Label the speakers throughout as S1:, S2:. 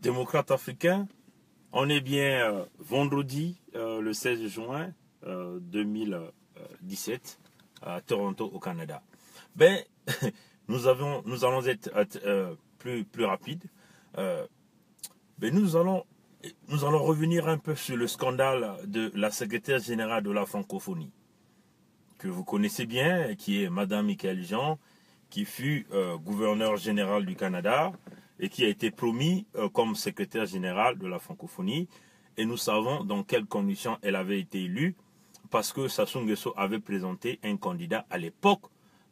S1: Démocrates africains, on est bien vendredi, le 16 juin 2017, à Toronto, au Canada. Ben, nous allons être plus rapides. Nous allons revenir un peu sur le scandale de la secrétaire générale de la francophonie, que vous connaissez bien, qui est Madame Michaëlle Jean, qui fut gouverneur général du Canada et qui a été promis comme secrétaire général de la francophonie. Et nous savons dans quelles conditions elle avait été élue, parce que Sassou Nguesso avait présenté un candidat à l'époque.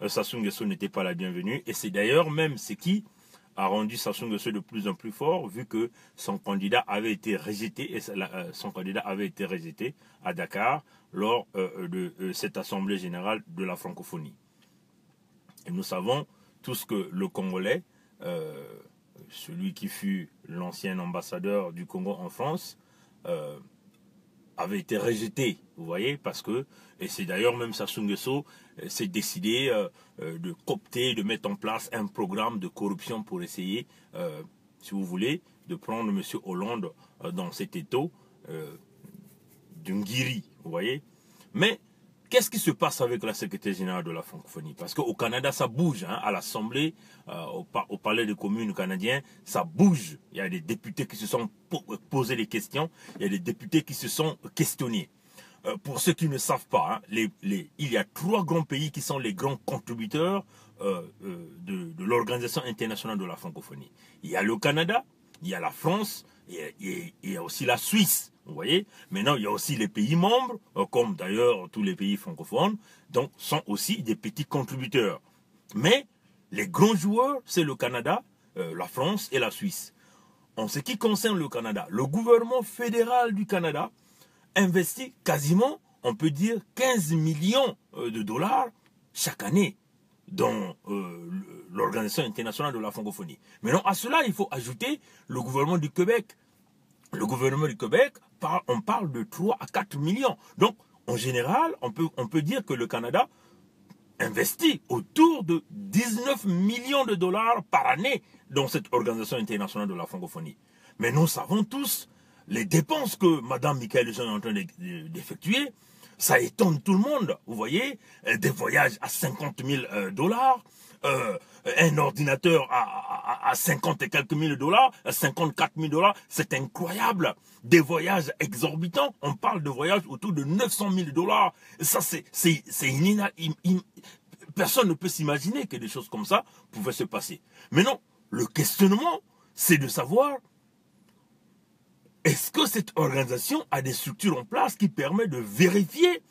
S1: Sassou Nguesso n'était pas la bienvenue, et c'est d'ailleurs même ce qui a rendu Sassou Nguesso de plus en plus fort, vu que son candidat avait été rejeté, et son candidat avait été rejeté à Dakar lors de cette assemblée générale de la francophonie. Et nous savons tous que le Congolais, celui qui fut l'ancien ambassadeur du Congo en France, avait été rejeté, vous voyez, parce que, et c'est d'ailleurs même Sassou Nguesso s'est décidé de coopter, de mettre en place un programme de corruption pour essayer, si vous voulez, de prendre M. Hollande dans cet étau d'une guérie, vous voyez. Mais qu'est-ce qui se passe avec la secrétaire générale de la francophonie? Parce qu'au Canada, ça bouge, hein, à l'Assemblée, au Palais des communes canadien, ça bouge. Il y a des députés qui se sont posés des questions, il y a des députés qui se sont questionnés. Pour ceux qui ne savent pas, hein, il y a 3 grands pays qui sont les grands contributeurs de l'Organisation internationale de la francophonie. Il y a le Canada, il y a la France, il y a aussi la Suisse. Vous voyez, maintenant il y a aussi les pays membres, comme d'ailleurs tous les pays francophones, donc sont aussi des petits contributeurs. Mais les grands joueurs, c'est le Canada, la France et la Suisse. En ce qui concerne le Canada, le gouvernement fédéral du Canada investit quasiment, on peut dire, 15 millions de dollars chaque année dans l'Organisation internationale de la francophonie. Maintenant, à cela, il faut ajouter le gouvernement du Québec. Le gouvernement du Québec, on parle de 3 à 4 millions. Donc, en général, on peut dire que le Canada investit autour de 19 millions de dollars par année dans cette Organisation internationale de la francophonie. Mais nous savons tous les dépenses que Mme Michaëlle Jean est en train d'effectuer. Ça étonne tout le monde, vous voyez, des voyages à 50 000 dollars, un ordinateur à 50 et quelques mille dollars, à 54 000 dollars, c'est incroyable. Des voyages exorbitants, on parle de voyages autour de 900 000 dollars. Ça, personne ne peut s'imaginer que des choses comme ça pouvaient se passer. Mais non, le questionnement, c'est de savoir, est-ce que cette organisation a des structures en place qui permettent de vérifier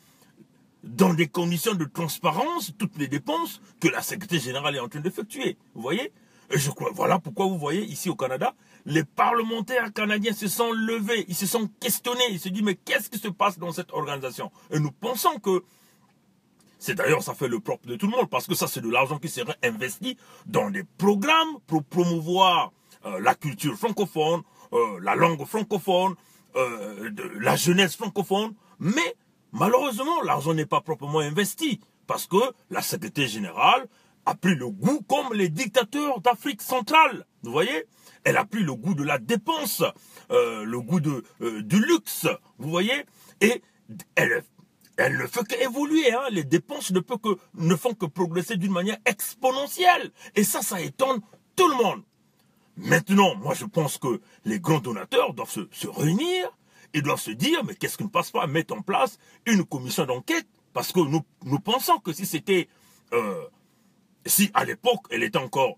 S1: dans des conditions de transparence toutes les dépenses que la secrétaire générale est en train d'effectuer? Vous voyez? Et je crois, voilà pourquoi vous voyez ici au Canada, les parlementaires canadiens se sont levés, ils se sont questionnés, ils se disent mais qu'est-ce qui se passe dans cette organisation? Et nous pensons que, c'est d'ailleurs ça fait le propre de tout le monde, parce que ça c'est de l'argent qui serait investi dans des programmes pour promouvoir la culture francophone, la langue francophone, la jeunesse francophone, mais malheureusement, l'argent n'est pas proprement investi, parce que la secrétaire générale a pris le goût comme les dictateurs d'Afrique centrale, vous voyez. Elle a pris le goût de la dépense, le goût du luxe, vous voyez, et elle ne fait qu'évoluer, hein. Les dépenses ne font que progresser d'une manière exponentielle, et ça étonne tout le monde. Maintenant, moi je pense que les grands donateurs doivent se réunir, ils doivent se dire, mais qu'est-ce qui ne passe pas, mettre en place une commission d'enquête, parce que nous pensons que si c'était, si à l'époque, elle était encore,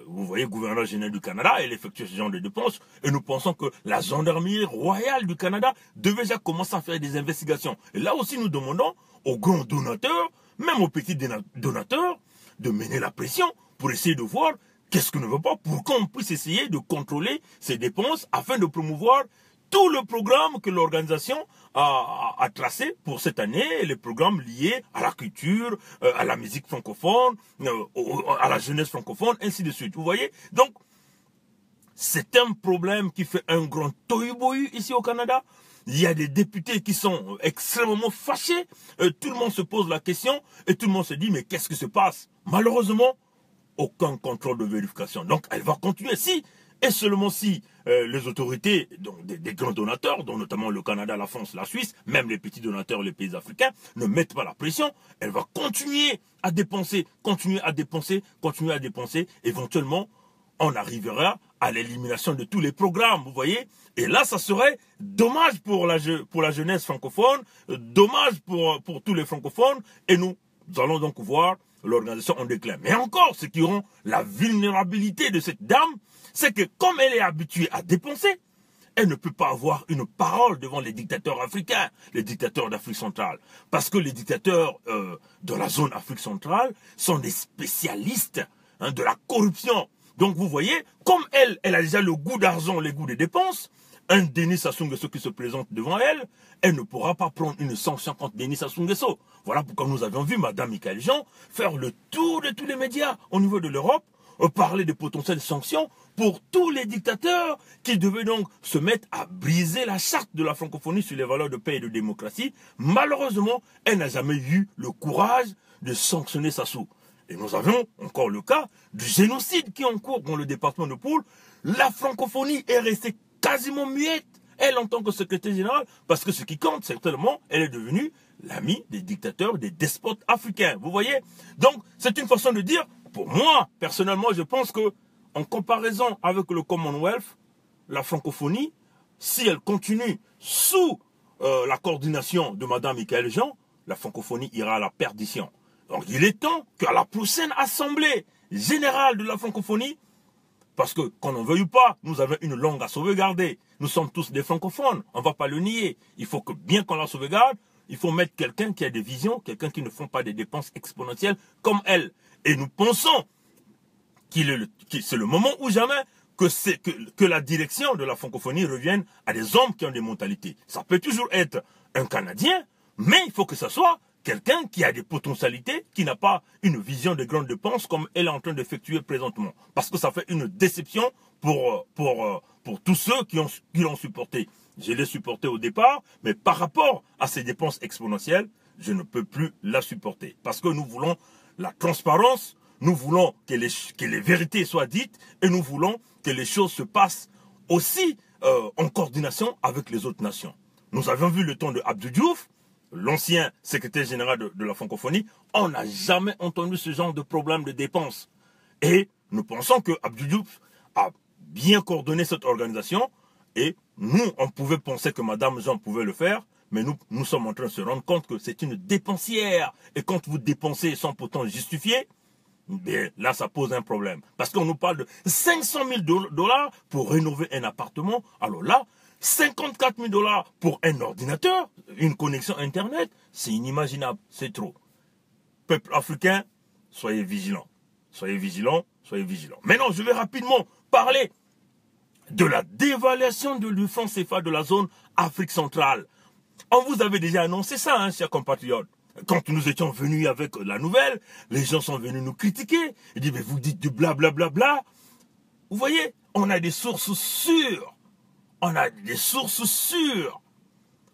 S1: vous voyez, gouverneur général du Canada, elle effectuait ce genre de dépenses, et nous pensons que la gendarmerie royale du Canada devait déjà commencer à faire des investigations. Et là aussi, nous demandons aux grands donateurs, même aux petits donateurs, de mener la pression pour essayer de voir qu'est-ce qu'on ne veut pas, pour qu'on puisse essayer de contrôler ces dépenses afin de promouvoir tout le programme que l'organisation a tracé pour cette année, les programmes liés à la culture, à la musique francophone, à la jeunesse francophone, ainsi de suite. Vous voyez? Donc, c'est un problème qui fait un grand tohu-bohu ici au Canada. Il y a des députés qui sont extrêmement fâchés. Tout le monde se pose la question et tout le monde se dit, mais qu'est-ce qui se passe? Malheureusement, aucun contrôle de vérification. Donc, elle va continuer. Si et seulement si les autorités, donc des grands donateurs, dont notamment le Canada, la France, la Suisse, même les petits donateurs, les pays africains, ne mettent pas la pression, elle va continuer à dépenser, continuer à dépenser, continuer à dépenser. Éventuellement, on arrivera à l'élimination de tous les programmes, vous voyez. Et là, ça serait dommage pour la jeunesse francophone, dommage pour tous les francophones, et nous allons donc voir l'organisation en déclin. Mais encore, ceux qui auront la vulnérabilité de cette dame, c'est que comme elle est habituée à dépenser, elle ne peut pas avoir une parole devant les dictateurs africains, les dictateurs d'Afrique centrale. Parce que les dictateurs de la zone Afrique centrale sont des spécialistes de la corruption. Donc vous voyez, comme elle a déjà le goût d'argent, le goût des dépenses, un Denis Sassou Nguesso qui se présente devant elle, elle ne pourra pas prendre une sanction contre Denis Sassou Nguesso. Voilà pourquoi nous avions vu Mme Michaëlle Jean faire le tour de tous les médias au niveau de l'Europe, parler de potentielles sanctions pour tous les dictateurs qui devaient donc se mettre à briser la charte de la francophonie sur les valeurs de paix et de démocratie. Malheureusement, elle n'a jamais eu le courage de sanctionner Sassou. Et nous avons encore le cas du génocide qui est en cours dans le département de Poul. La francophonie est restée quasiment muette, elle en tant que secrétaire générale, parce que ce qui compte, c'est tellement, elle est devenue l'amie des dictateurs, des despotes africains. Vous voyez? Donc, c'est une façon de dire, pour moi, personnellement, je pense que, en comparaison avec le Commonwealth, la francophonie, si elle continue sous la coordination de Mme Michaëlle Jean, la francophonie ira à la perdition. Donc, il est temps qu'à la prochaine assemblée générale de la francophonie, parce que, qu'on n'en veuille pas, nous avons une langue à sauvegarder. Nous sommes tous des francophones, on ne va pas le nier. Il faut que, bien qu'on la sauvegarde, il faut mettre quelqu'un qui a des visions, quelqu'un qui ne font pas des dépenses exponentielles comme elle. Et nous pensons que c'est le moment ou jamais que la direction de la francophonie revienne à des hommes qui ont des mentalités. Ça peut toujours être un Canadien, mais il faut que ce soit quelqu'un qui a des potentialités, qui n'a pas une vision de grandes dépenses comme elle est en train d'effectuer présentement. Parce que ça fait une déception pour tous ceux qui l'ont supporté. Je l'ai supporté au départ, mais par rapport à ces dépenses exponentielles, je ne peux plus la supporter. Parce que nous voulons la transparence, nous voulons que les vérités soient dites, et nous voulons que les choses se passent aussi en coordination avec les autres nations. Nous avions vu le temps de Abdou Diouf, l'ancien secrétaire général de la francophonie. On n'a jamais entendu ce genre de problème de dépenses. Et nous pensons que Abdou Diouf a bien coordonné cette organisation. Et nous, on pouvait penser que Mme Jean pouvait le faire. Mais nous sommes en train de se rendre compte que c'est une dépensière. Et quand vous dépensez sans pourtant justifier, bien, là, ça pose un problème. Parce qu'on nous parle de 500 000 $ pour rénover un appartement. Alors là, 54 000 $ pour un ordinateur, une connexion Internet, c'est inimaginable, c'est trop. Peuple africain, soyez vigilants. Soyez vigilants, soyez vigilants. Maintenant, je vais rapidement parler de la dévaluation du franc CFA de la zone Afrique centrale. On vous avait déjà annoncé ça, hein, chers compatriotes. Quand nous étions venus avec la nouvelle, les gens sont venus nous critiquer. Ils disent, mais vous dites du blablabla. Bla, bla, bla. Vous voyez, on a des sources sûres. On a des sources sûres.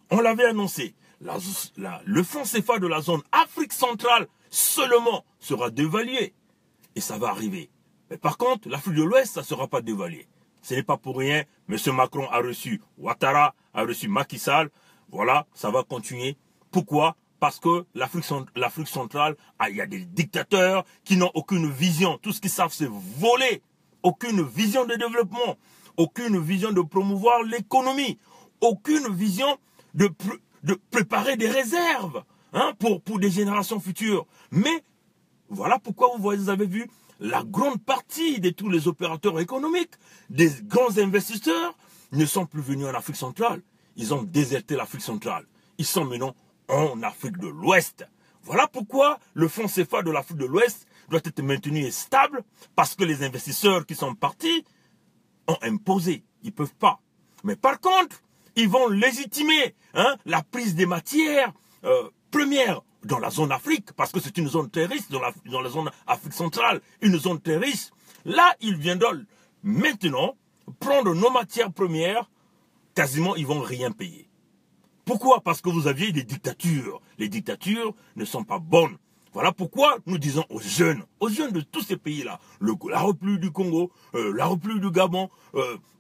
S1: On l'avait annoncé. Le franc CFA de la zone Afrique centrale seulement sera dévalué. Et ça va arriver. Mais par contre, l'Afrique de l'Ouest, ça ne sera pas dévalué. Ce n'est pas pour rien. M. Macron a reçu Ouattara, a reçu Macky Sall. Voilà, ça va continuer. Pourquoi? Parce que l'Afrique centrale, il y a des dictateurs qui n'ont aucune vision. Tout ce qu'ils savent, c'est voler. Aucune vision de développement. Aucune vision de promouvoir l'économie. Aucune vision de préparer des réserves pour des générations futures. Mais voilà pourquoi vous avez vu la grande partie de tous les opérateurs économiques, des grands investisseurs, ne sont plus venus en Afrique centrale. Ils ont déserté l'Afrique centrale. Ils sont maintenant en Afrique de l'Ouest. Voilà pourquoi le franc CFA de l'Afrique de l'Ouest doit être maintenu et stable, parce que les investisseurs qui sont partis ont imposé. Ils ne peuvent pas. Mais par contre, ils vont légitimer la prise des matières premières dans la zone Afrique, parce que c'est une zone très riche dans la zone Afrique centrale, une zone très riche. Là, ils viendront maintenant prendre nos matières premières, quasiment ils vont rien payer. Pourquoi? Parce que vous aviez des dictatures. Les dictatures ne sont pas bonnes. Voilà pourquoi nous disons aux jeunes de tous ces pays-là, la République du Congo, la République du Gabon,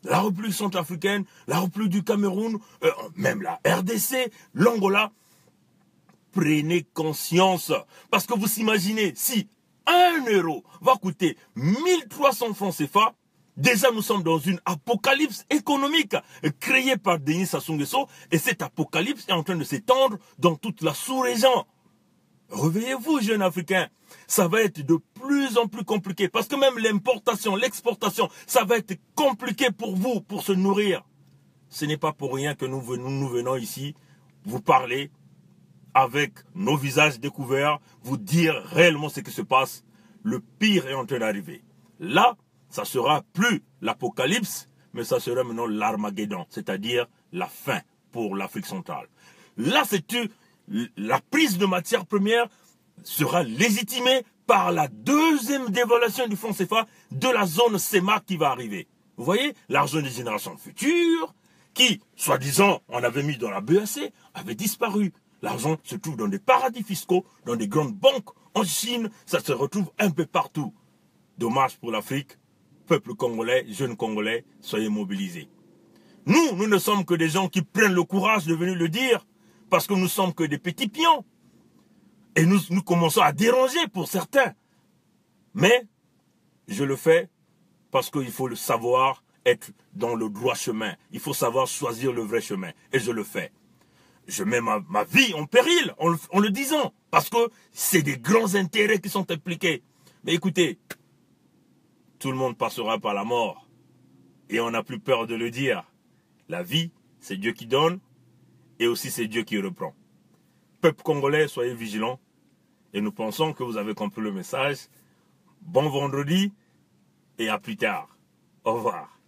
S1: la République centrafricaine, la République du Cameroun, même la RDC, l'Angola, prenez conscience. Parce que vous imaginez, si 1 euro va coûter 1300 francs CFA, déjà nous sommes dans une apocalypse économique créée par Denis Sassou Nguesso, et cette apocalypse est en train de s'étendre dans toute la sous-région. Réveillez-vous, jeunes Africains. Ça va être de plus en plus compliqué. Parce que même l'importation, l'exportation, ça va être compliqué pour vous, pour se nourrir. Ce n'est pas pour rien que nous venons ici vous parler avec nos visages découverts, vous dire réellement ce qui se passe. Le pire est en train d'arriver. Là, ça sera plus l'apocalypse, mais ça sera maintenant l'Armageddon, c'est-à-dire la fin pour l'Afrique centrale. Là, la prise de matières premières sera légitimée par la deuxième dévaluation du franc CFA de la zone CEMAC qui va arriver. Vous voyez, l'argent des générations futures, qui, soi-disant, on avait mis dans la BEC, avait disparu. L'argent se trouve dans des paradis fiscaux, dans des grandes banques. En Chine, ça se retrouve un peu partout. Dommage pour l'Afrique. Peuple congolais, jeunes congolais, soyez mobilisés. Nous ne sommes que des gens qui prennent le courage de venir le dire, parce que nous sommes que des petits pions. Et nous commençons à déranger pour certains. Mais je le fais parce qu'il faut le savoir être dans le droit chemin. Il faut savoir choisir le vrai chemin. Et je le fais. Je mets ma vie en péril en le disant. Parce que c'est des grands intérêts qui sont impliqués. Mais écoutez, tout le monde passera par la mort. Et on n'a plus peur de le dire. La vie, c'est Dieu qui donne. Et aussi c'est Dieu qui reprend. Peuple congolais, soyez vigilants. Et nous pensons que vous avez compris le message. Bon vendredi et à plus tard. Au revoir.